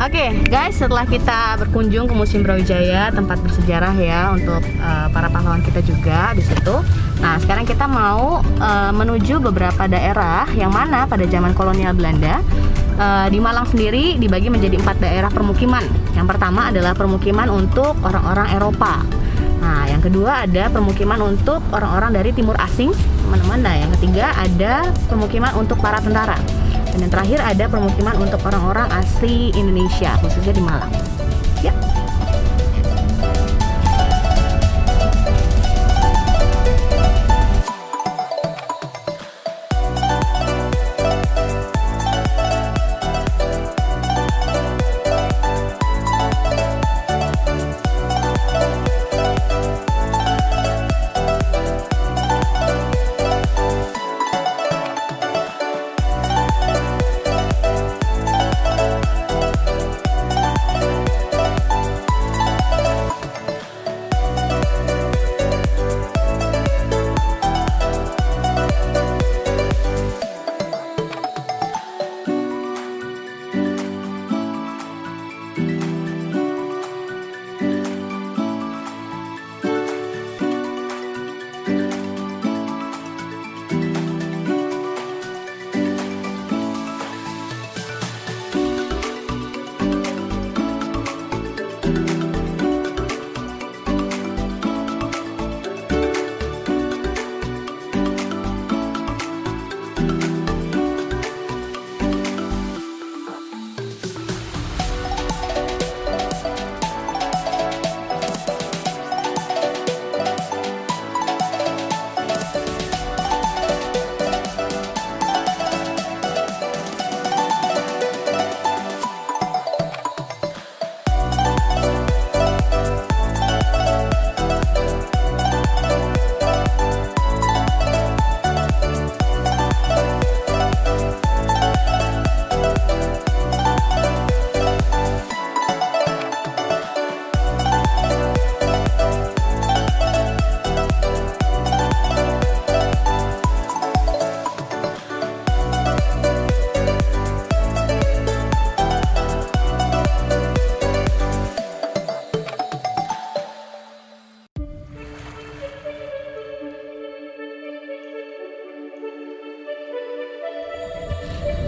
Oke, guys, setelah kita berkunjung ke Museum Brawijaya, tempat bersejarah ya untuk para pahlawan kita juga di situ. Nah, sekarang kita mau menuju beberapa daerah yang mana pada zaman kolonial Belanda di Malang sendiri dibagi menjadi 4 daerah permukiman. Yang pertama adalah permukiman untuk orang-orang Eropa. Nah, yang kedua ada permukiman untuk orang-orang dari timur asing, teman-teman. Nah, yang ketiga ada permukiman untuk para tentara. Dan yang terakhir ada permukiman untuk orang-orang asli Indonesia, khususnya di Malang. Ya.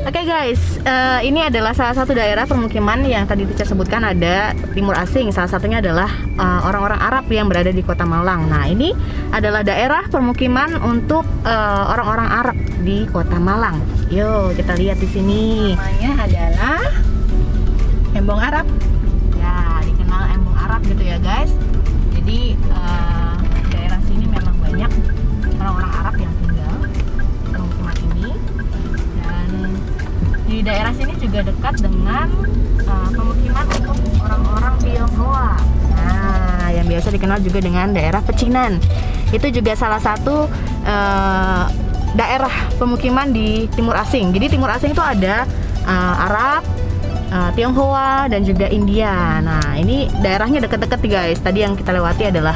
Oke guys, ini adalah salah satu daerah permukiman yang tadi Tica sebutkan ada timur asing. Salah satunya adalah orang-orang Arab yang berada di Kota Malang. Nah, ini adalah daerah permukiman untuk orang-orang Arab di Kota Malang. Yuk, kita lihat di sini. Namanya adalah Embong Arab. Ya, dikenal Embong Arab gitu ya guys. Jadi daerah sini memang banyak orang-orang Arab yang tinggal di permukiman ini. Dan di daerah sini juga dekat dengan pemukiman untuk orang-orang Tionghoa. Nah, yang biasa dikenal juga dengan daerah Pecinan. Itu juga salah satu daerah pemukiman di timur asing. Jadi timur asing itu ada Arab, Tionghoa, dan juga India. Nah, ini daerahnya dekat-dekat guys. Tadi yang kita lewati adalah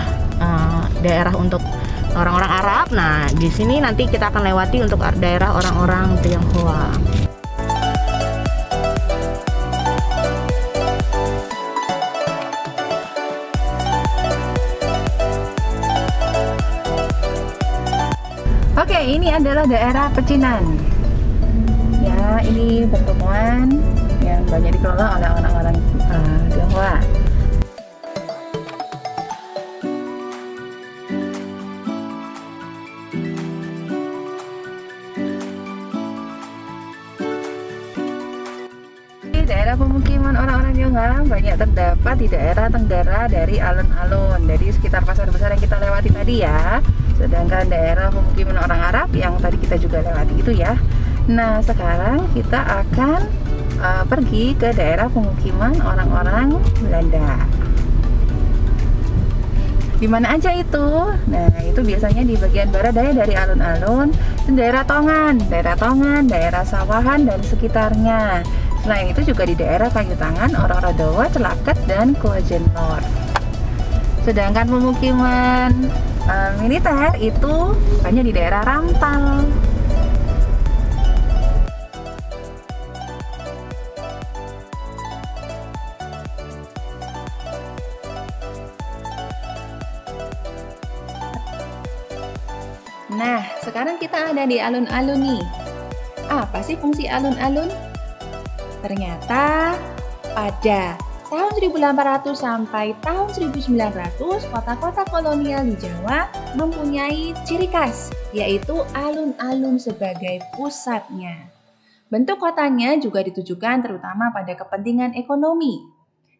daerah untuk orang-orang Arab. Nah, di sini nanti kita akan lewati untuk daerah orang-orang Tionghoa. Oke, ini adalah daerah Pecinan. Ya, ini pertemuan yang banyak dikelola oleh orang-orang Tionghoa. Daerah pemukiman orang-orang Tionghoa banyak terdapat di daerah tenggara dari alun-alun, dari sekitar pasar besar yang kita lewati tadi ya. Sedangkan daerah pemukiman orang Arab yang tadi kita juga lewati itu ya. Nah, sekarang kita akan pergi ke daerah pemukiman orang-orang Belanda. Di mana aja itu? Nah, itu biasanya di bagian barat daya dari alun-alun, daerah Tongan, daerah Sawahan dan sekitarnya. Selain itu juga di daerah Kayu Tangan, Orodowo, Celaket, dan Kojen Lor. Sedangkan pemukiman militer itu hanya di daerah Rampal. Nah, sekarang kita ada di alun-alun nih. Apa sih fungsi alun-alun? Ternyata pada tahun 1800 sampai tahun 1900, kota-kota kolonial di Jawa mempunyai ciri khas, yaitu alun-alun sebagai pusatnya. Bentuk kotanya juga ditujukan terutama pada kepentingan ekonomi,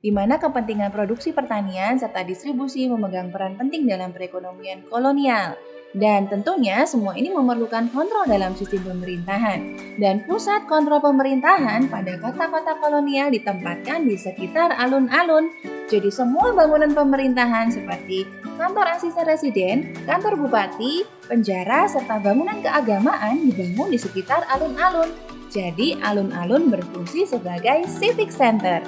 di mana kepentingan produksi pertanian serta distribusi memegang peran penting dalam perekonomian kolonial. Dan tentunya semua ini memerlukan kontrol dalam sistem pemerintahan. Dan pusat kontrol pemerintahan pada kota-kota kolonial ditempatkan di sekitar alun-alun. Jadi semua bangunan pemerintahan seperti kantor asisten residen, kantor bupati, penjara, serta bangunan keagamaan dibangun di sekitar alun-alun. Jadi alun-alun berfungsi sebagai civic center.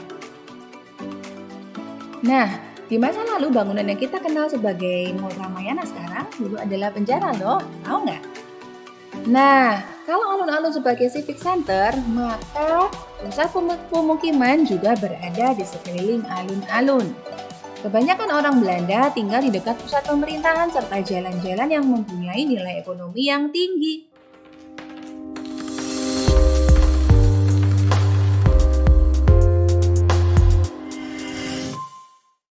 Nah, di masa lalu bangunan yang kita kenal sebagai Mall Ramayana sekarang dulu adalah penjara loh, tahu nggak? Nah, kalau alun-alun sebagai civic center, maka pusat pemukiman juga berada di sekeliling alun-alun. Kebanyakan orang Belanda tinggal di dekat pusat pemerintahan serta jalan-jalan yang mempunyai nilai ekonomi yang tinggi.